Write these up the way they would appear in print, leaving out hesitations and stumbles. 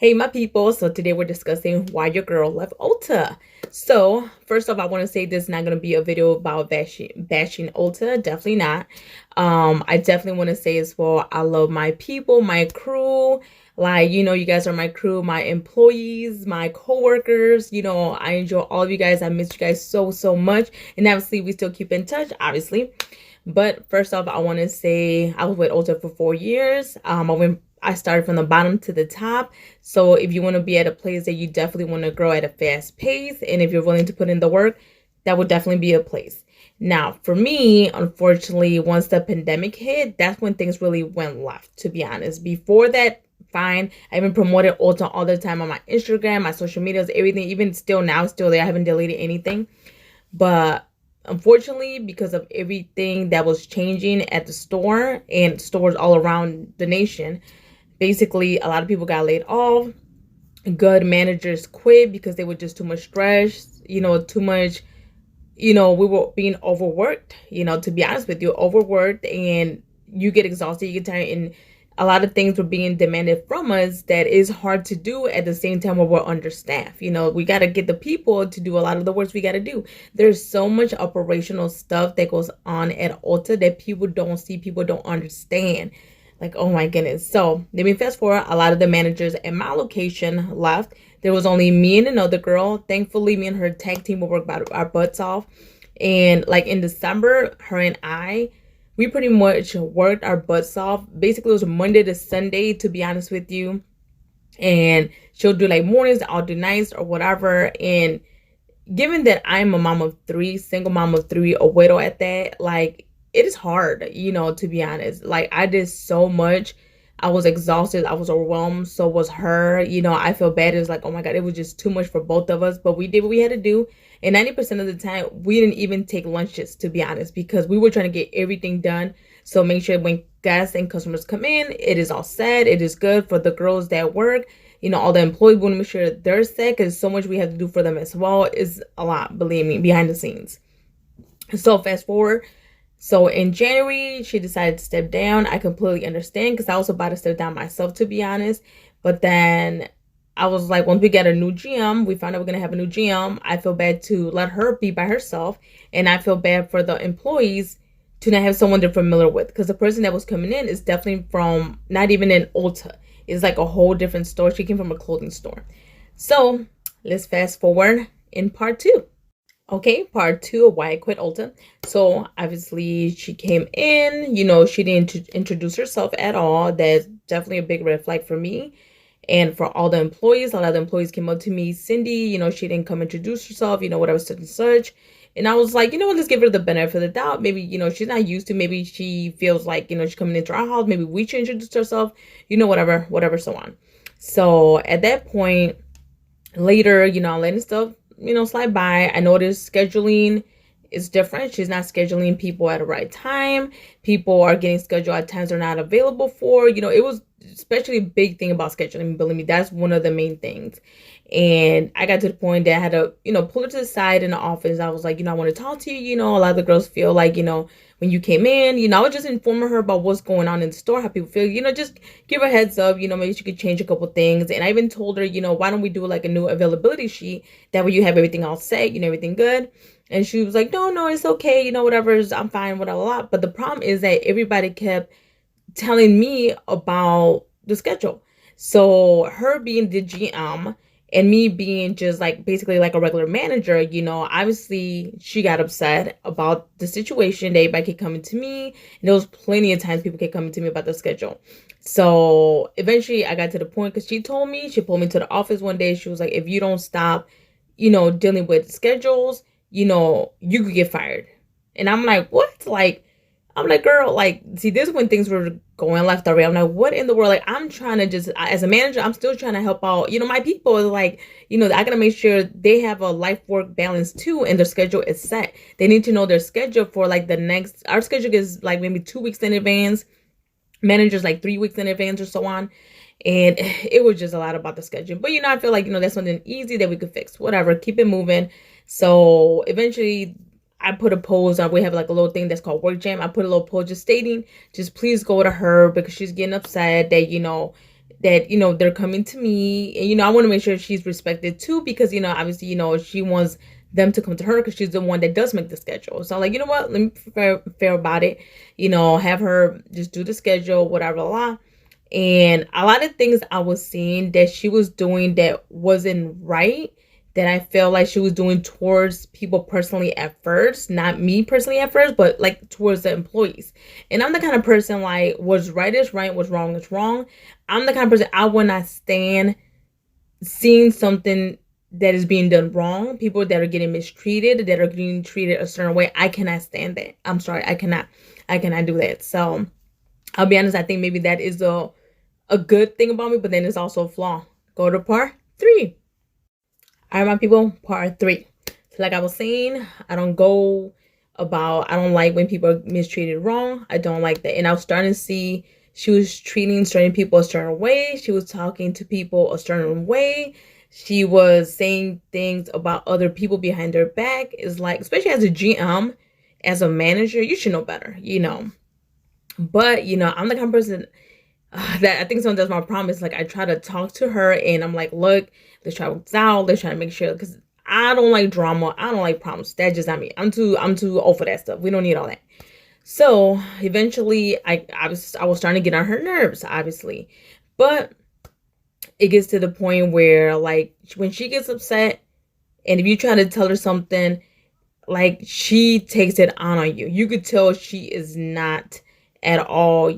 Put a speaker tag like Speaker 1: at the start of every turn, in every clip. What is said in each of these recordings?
Speaker 1: Hey, my people. So today we're discussing why your girl left ULTA. So first off, I want to say this is not going to be a video about bashing ULTA. Definitely not. I definitely want to say as well, I love my people, my crew. Like, you guys are my crew, my employees, my coworkers. I enjoy all of you guys. I miss you guys so, so much. And obviously, we still keep in touch, obviously. But first off, I want to say I was with ULTA for 4 years. I started from the bottom to the top. So if you want to be at a place that you definitely want to grow at a fast pace, and if you're willing to put in the work, that would definitely be a place. Now, for me, unfortunately, once the pandemic hit, that's when things really went left, to be honest. Before that, fine. I even promoted ULTA all the time on my Instagram, my social medias, everything. Even still now, still there. I haven't deleted anything. But unfortunately, because of everything that was changing at the store and stores all around the nation, basically a lot of people got laid off. Good managers quit because they were just too much stress, too much, we were being overworked, to be honest with you, overworked, and you get exhausted, you get tired, and a lot of things were being demanded from us that is hard to do at the same time when we're understaffed. We got to get the people to do a lot of the work we got to do. There's so much operational stuff that goes on at ULTA that people don't see, people don't understand. Like, oh my goodness. So let me fast forward. A lot of the managers at my location left. There was only me and another girl. Thankfully, me and her tag team will work our butts off. And like in December, her and we pretty much worked our butts off. Basically, it was Monday to Sunday, to be honest with you. And she'll do like mornings, I'll do nights or whatever. And given that I'm a mom of three, single mom of three, a widow at that, like, it is hard, to be honest. Like, I did so much. I was exhausted. I was overwhelmed. So was her. I feel bad. It was like, oh my God, it was just too much for both of us. But we did what we had to do. And 90% of the time, we didn't even take lunches, to be honest, because we were trying to get everything done. So make sure when guests and customers come in, it is all set. It is good for the girls that work. All the employees want to make sure they're set because so much we have to do for them as well. Is a lot, believe me, behind the scenes. So fast forward. So in January, she decided to step down. I completely understand because I was about to step down myself, to be honest. But then I was like, once we get a new GM, we found out we're going to have a new GM. I feel bad to let her be by herself. And I feel bad for the employees to not have someone they're familiar with. Because the person that was coming in is definitely from, not even in ULTA. It's like a whole different store. She came from a clothing store. So let's fast forward in part 2. Okay, part 2 of why I quit ULTA. So obviously she came in, she didn't introduce herself at all. That's definitely a big red flag for me. And for all the employees, a lot of the employees came up to me, Cindy, she didn't come introduce herself, whatever, such and such. And I was like, let's give her the benefit of the doubt. Maybe, she's not used to, maybe she feels like, she's coming into our house. Maybe we should introduce herself, whatever, so on. So at that point, later, I'm letting stuff slide by. I noticed scheduling is different. She's not scheduling people at the right time. People are getting scheduled at times they're not available for. It was especially a big thing about scheduling. Believe me, that's one of the main things. And I got to the point that I had to, pull her to the side in the office. I was like, I want to talk to you. A lot of the girls feel like, when you came in, I was just informing her about what's going on in the store, how people feel, just give her a heads up, maybe she could change a couple things. And I even told her, why don't we do like a new availability sheet? That way you have everything all set, everything good. And she was like, no, it's okay, whatever, I'm fine with a lot. But the problem is that everybody kept telling me about the schedule. So her being the GM and me being just like basically like a regular manager, obviously she got upset about the situation. Everybody kept coming to me. And there was plenty of times people kept coming to me about the schedule. So eventually I got to the point because she pulled me to the office one day. She was like, if you don't stop, dealing with schedules, you could get fired. And I'm like, what? I'm like, girl, see, this is when things were going left already. I'm like, what in the world? Like, I'm trying to just, as a manager, I'm still trying to help out, my people. Like, I gotta make sure they have a life-work balance too, and their schedule is set. They need to know their schedule for like our schedule is like maybe 2 weeks in advance. Managers like 3 weeks in advance or so on. And it was just a lot about the schedule. But, I feel like, that's something easy that we could fix. Whatever, keep it moving. So eventually I put a post on, we have like a little thing that's called Work Jam. I put a little post just stating, just please go to her because she's getting upset that, that, they're coming to me, and, I want to make sure she's respected too, because, obviously, she wants them to come to her because she's the one that does make the schedule. So I'm like, you know what, let me be fair about it, have her just do the schedule, whatever, blah, blah. And a lot of things I was seeing that she was doing that wasn't right, that I felt like she was doing towards people personally at first, not me personally at first, but like towards the employees. And I'm the kind of person, like, what's right is right, what's wrong is wrong. I'm the kind of person, I will not stand seeing something that is being done wrong, people that are getting mistreated, that are getting treated a certain way. I cannot stand that. I'm sorry, I cannot do that. So I'll be honest, I think maybe that is a good thing about me, but then it's also a flaw. Go to part 3. All right, my people, part 3. So like I was saying, I don't like when people are mistreated wrong. I don't like that. And I was starting to see she was treating certain people a certain way. She was talking to people a certain way. She was saying things about other people behind their back. It's like, especially as a GM, as a manager, you should know better, But, I'm the kind of person that I think sometimes my problem is, like, I try to talk to her and I'm like, look, let's try this out. Let's try to make sure, because I don't like drama. I don't like problems. That's just not me. I'm too old for that stuff. We don't need all that. So eventually I was starting to get on her nerves, obviously. But it gets to the point where, like, when she gets upset and if you try to tell her something, like, she takes it on you. You could tell she is not at all,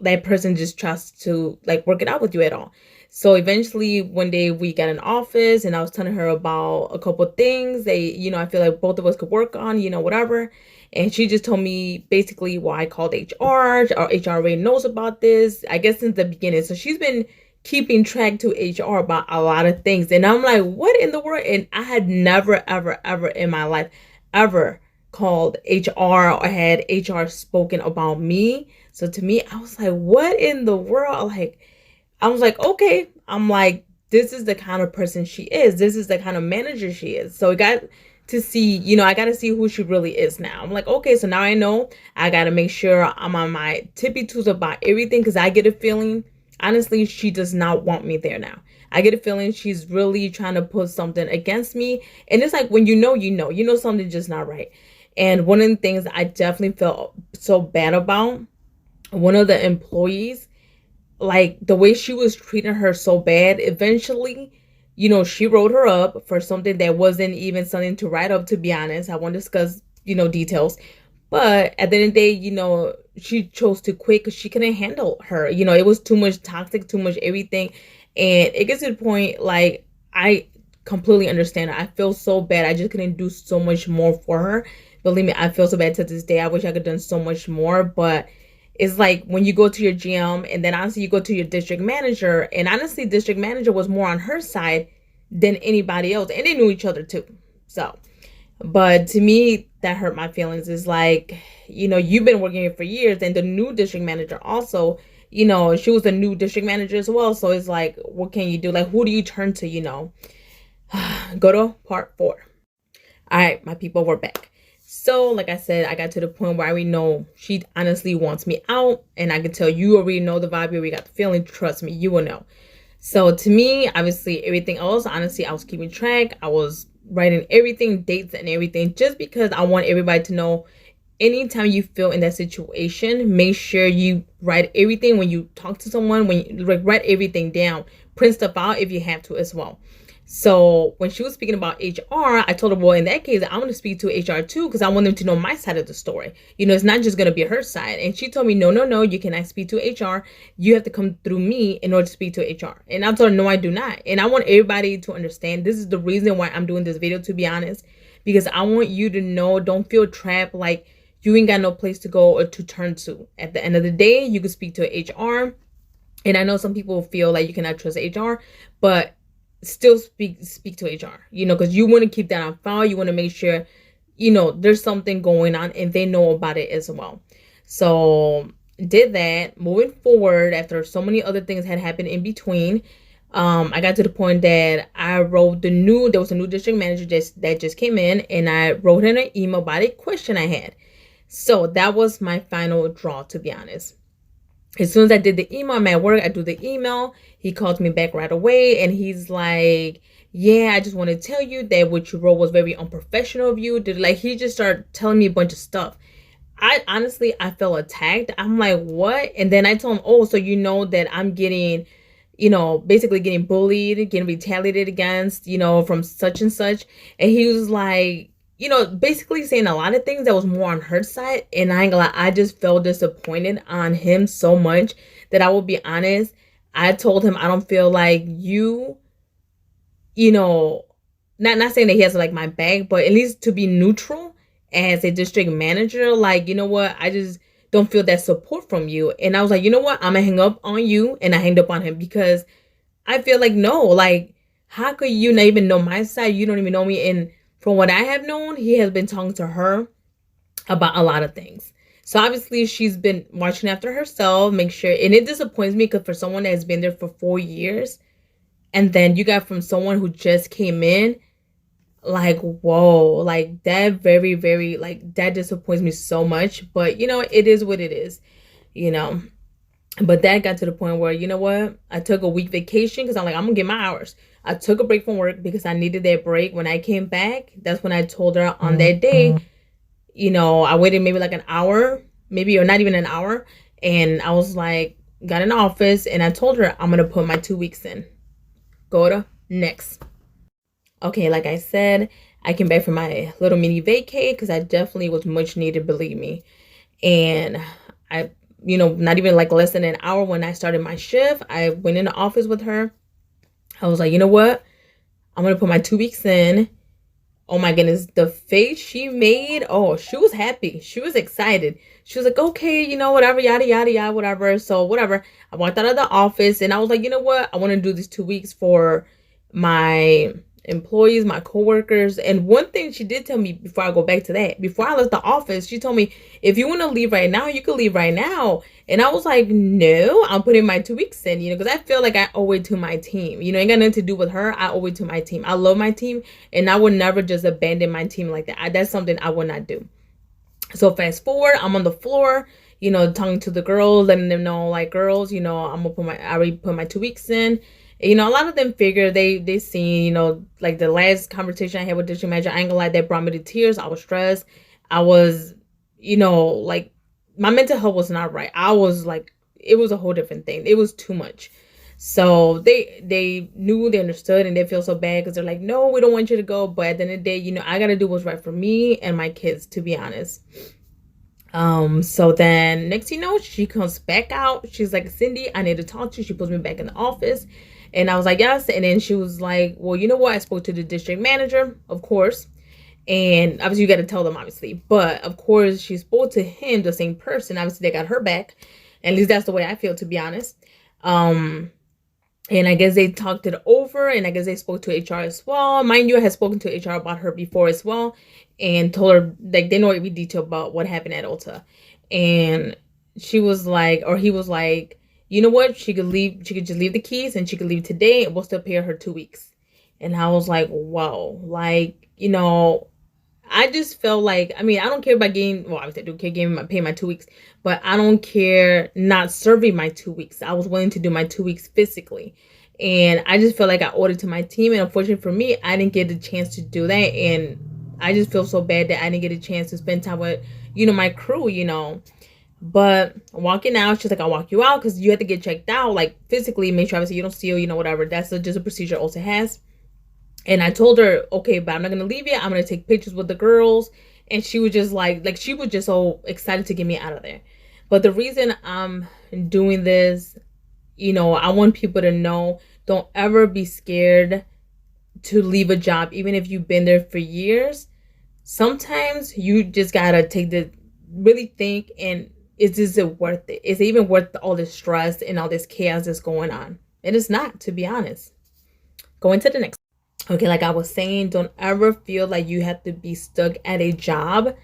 Speaker 1: that person just tries to, like, work it out with you at all. So eventually one day we got in office and I was telling her about a couple of things that, I feel like both of us could work on, whatever. And she just told me basically why I called HR, or HR already knows about this, I guess, since the beginning. So she's been keeping track to HR about a lot of things. And I'm like, what in the world? And I had never, ever, ever in my life, ever called HR or had HR spoken about me. So to me, I was like, what in the world? Like, I was like, okay. I'm like, this is the kind of person she is. This is the kind of manager she is. So I got to see, I got to see who she really is now. I'm like, okay, so now I know I got to make sure I'm on my tippy toes about everything, because I get a feeling, honestly, she does not want me there now. I get a feeling she's really trying to put something against me. And it's like, when you know something's just not right. And one of the things I definitely felt so bad about, one of the employees, like, the way she was treating her so bad, eventually, she wrote her up for something that wasn't even something to write up, to be honest. I won't discuss, details. But at the end of the day, she chose to quit because she couldn't handle her. It was too much toxic, too much everything. And it gets to the point, like, I completely understand her. I feel so bad. I just couldn't do so much more for her. Believe me, I feel so bad to this day. I wish I could have done so much more. But it's like, when you go to your GM and then honestly you go to your district manager, and honestly district manager was more on her side than anybody else, and they knew each other too. So, but to me, that hurt my feelings. Is like, you've been working here for years, and the new district manager also, she was the new district manager as well. So it's like, what can you do? Like, who do you turn to? Go to part 4. All right, my people, we're back. So, like I said, I got to the point where I already know she honestly wants me out. And I can tell you already know the vibe. You already got the feeling. Trust me, you will know. So to me, obviously, everything else, honestly, I was keeping track. I was writing everything, dates and everything, just because I want everybody to know, anytime you feel in that situation, make sure you write everything when you talk to someone, when you, like, write everything down, print stuff out if you have to as well. So when she was speaking about HR, I told her, well, in that case, I'm going to speak to HR too, because I want them to know my side of the story. It's not just going to be her side. And she told me, no, you cannot speak to HR. You have to come through me in order to speak to HR. And I told her, no, I do not. And I want everybody to understand, this is the reason why I'm doing this video, to be honest, because I want you to know, don't feel trapped, like you ain't got no place to go or to turn to. At the end of the day, you can speak to HR. And I know some people feel like you cannot trust HR, but still speak to HR, because you want to keep that on file. You want to make sure, there's something going on and they know about it as well. So did that. Moving forward, after so many other things had happened in between, I got to the point that I wrote there was a new district manager that just came in, and I wrote in an email about a question I had. So that was my final draw, to be honest. As soon as I did the email, I'm at work, I do the email. He calls me back right away and he's like, yeah, I just want to tell you that what you wrote was very unprofessional of you. Like, he just started telling me a bunch of stuff. I honestly, I felt attacked. I'm like, what? And then I told him, oh, so you know that I'm getting, basically getting bullied, getting retaliated against, from such and such. And he was like, basically saying a lot of things that was more on her side. And I ain't gonna lie, I just felt disappointed on him so much that I will be honest. I told him I don't feel like you know, not saying that he has like my back, but at least to be neutral as a district manager, like, you know what, I just don't feel that support from you. And I was like, you know what, I'm gonna hang up on you. And I hanged up on him because I feel like, no, like, how could you not even know my side? You don't even know me. And from what I have known, he has been talking to her about a lot of things. So obviously she's been watching after herself, make sure. And it disappoints me because for someone that has been there for 4 years, and then you got from someone who just came in, like, whoa, like that very, very, like, that disappoints me so much. But it is what it is, you know. But that got to the point where, you know what, I took a week vacation because I'm like, I'm gonna get my hours. I took a break from work because I needed that break. When I came back, that's when I told her on that day, I waited maybe like an hour, maybe, or not even an hour. And I was like, got in the office and I told her I'm gonna put my 2 weeks in. Go to next. Okay, like I said, I came back from my little mini vacay because I definitely was much needed, believe me. And I, not even like less than an hour when I started my shift, I went in the office with her. I was like, you know what? I'm going to put my 2 weeks in. Oh my goodness, the face she made. Oh, she was happy. She was excited. She was like, okay, whatever, yada, yada, yada, whatever. So whatever. I walked out of the office and I was like, you know what? I want to do these 2 weeks for my employees, my coworkers. And one thing she did tell me before I go back to that, before I left the office, she told me, if you want to leave right now, you can leave right now. And I was like, no, I'm putting my 2 weeks in, because I feel like I owe it to my team. Ain't got nothing to do with her. I owe it to my team. I love my team and I would never just abandon my team like that. That's something I would not do. So fast forward, I'm on the floor, talking to the girls, letting them know, like, girls, I already put my 2 weeks in. A lot of them figure they seen, like the last conversation I had with district manager, I ain't gonna lie, that brought me to tears. I was stressed. I was, like, my mental health was not right. I was like, it was a whole different thing. It was too much. So they knew, they understood, and they feel so bad because they're like, no, we don't want you to go. But at the end of the day, I gotta do what's right for me and my kids, to be honest. So then next she comes back out. She's like, Cindy, I need to talk to you. She puts me back in the office. And I was like, yes. And then she was like, well, you know what? I spoke to the district manager, of course. And obviously you got to tell them, obviously. But of course she spoke to him, the same person. Obviously they got her back. At least that's the way I feel, to be honest. And I guess they talked it over, and I guess they spoke to HR as well. Mind you, I had spoken to HR about her before as well, and told her, like, they know every detail about what happened at ULTA. And she was like, or he was like, you know what? She could just leave the keys and she could leave today and we'll still pay her 2 weeks. And I was like, whoa, like, I just felt like, I don't care about getting, well, obviously I do care paying my 2 weeks, but I don't care not serving my 2 weeks. I was willing to do my 2 weeks physically. And I just felt like I owed it to my team. And unfortunately for me, I didn't get the chance to do that. And I just feel so bad that I didn't get a chance to spend time with, my crew, But walking out, she's like, I'll walk you out because you have to get checked out, like, physically, make sure obviously you don't steal, whatever. That's just a procedure ULTA has. And I told her, okay, but I'm not gonna leave yet. I'm gonna take pictures with the girls. And she was just like she was just so excited to get me out of there. But the reason I'm doing this, I want people to know, don't ever be scared to leave a job, even if you've been there for years. Sometimes you just gotta really think, and is it worth it? Is it even worth all this stress and all this chaos that's going on? It is not, to be honest. Going to the next. Okay, like I was saying, don't ever feel like you have to be stuck at a job,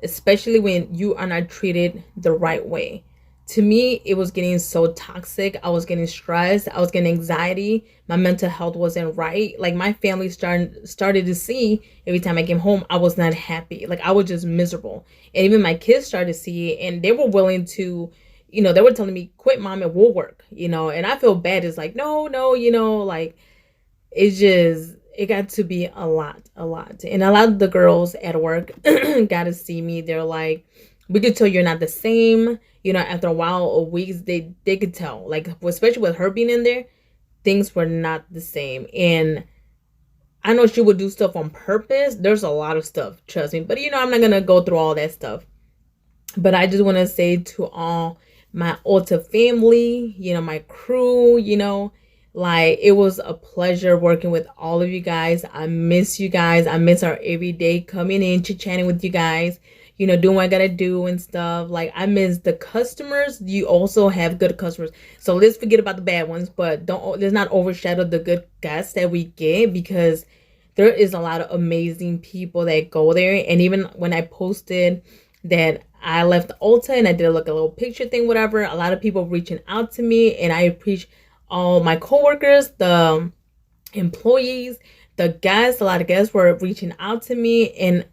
Speaker 1: especially when you are not treated the right way. To me, it was getting so toxic. I was getting stressed. I was getting anxiety. My mental health wasn't right. Like, my family started to see every time I came home, I was not happy. Like, I was just miserable. And even my kids started to see it, and they were willing to, they were telling me, quit, mom, it will work, and I feel bad. It's like, no, no, like, it got to be a lot, a lot. And a lot of the girls at work got to see me. They're like, we could tell you're not the same. After a while or weeks, they could tell, like, especially with her being in there, things were not the same. And I know she would do stuff on purpose. There's a lot of stuff, trust me. But I'm not gonna go through all that stuff. But I just want to say to all my ULTA family, my crew, like, it was a pleasure working with all of you guys. I miss you guys. I miss our everyday coming in, chit-chatting with you guys, doing what I gotta do and stuff. Like, I miss the customers. You also have good customers. So let's forget about the bad ones, but let's not overshadow the good guests that we get, because there is a lot of amazing people that go there. And even when I posted that I left ULTA and I did a little picture thing, whatever, a lot of people reaching out to me, and I appreciate all my coworkers, the employees, the guests. A lot of guests were reaching out to me, and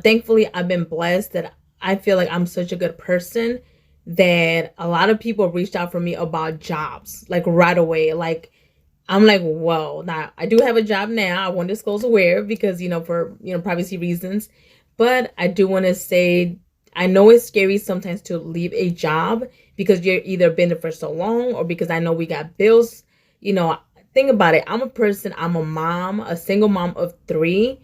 Speaker 1: thankfully I've been blessed that I feel like I'm such a good person that a lot of people reached out for me about jobs, like, right away. Like, I'm like, whoa. Now, I do have a job now. I won't disclose where, because for privacy reasons, but I do want to say, I know it's scary sometimes to leave a job because you're either been there for so long, or because I know we got bills. Think about it. I'm a mom, a single mom of 3,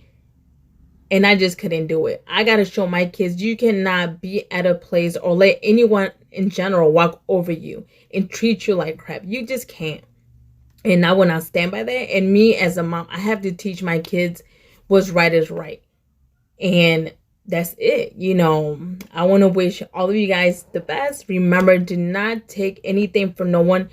Speaker 1: and I just couldn't do it. I got to show my kids you cannot be at a place or let anyone in general walk over you and treat you like crap. You just can't. And I will not stand by that. And me as a mom, I have to teach my kids what's right is right. And that's it. I want to wish all of you guys the best. Remember, do not take anything from no one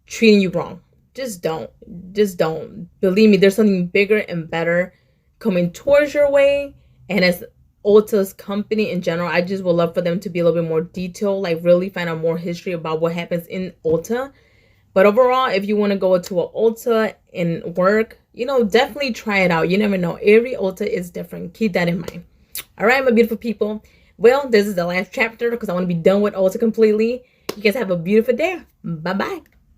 Speaker 1: treating you wrong. Just don't. Just don't. Believe me, there's something bigger and better coming towards your way. And as ULTA's company in general, I just would love for them to be a little bit more detailed, like really find out more history about what happens in ULTA. But overall, if you want to go to an ULTA and work, definitely try it out. You never know. Every ULTA is different. Keep that in mind. All right, my beautiful people. Well, this is the last chapter because I want to be done with ULTA completely. You guys have a beautiful day. Bye-bye.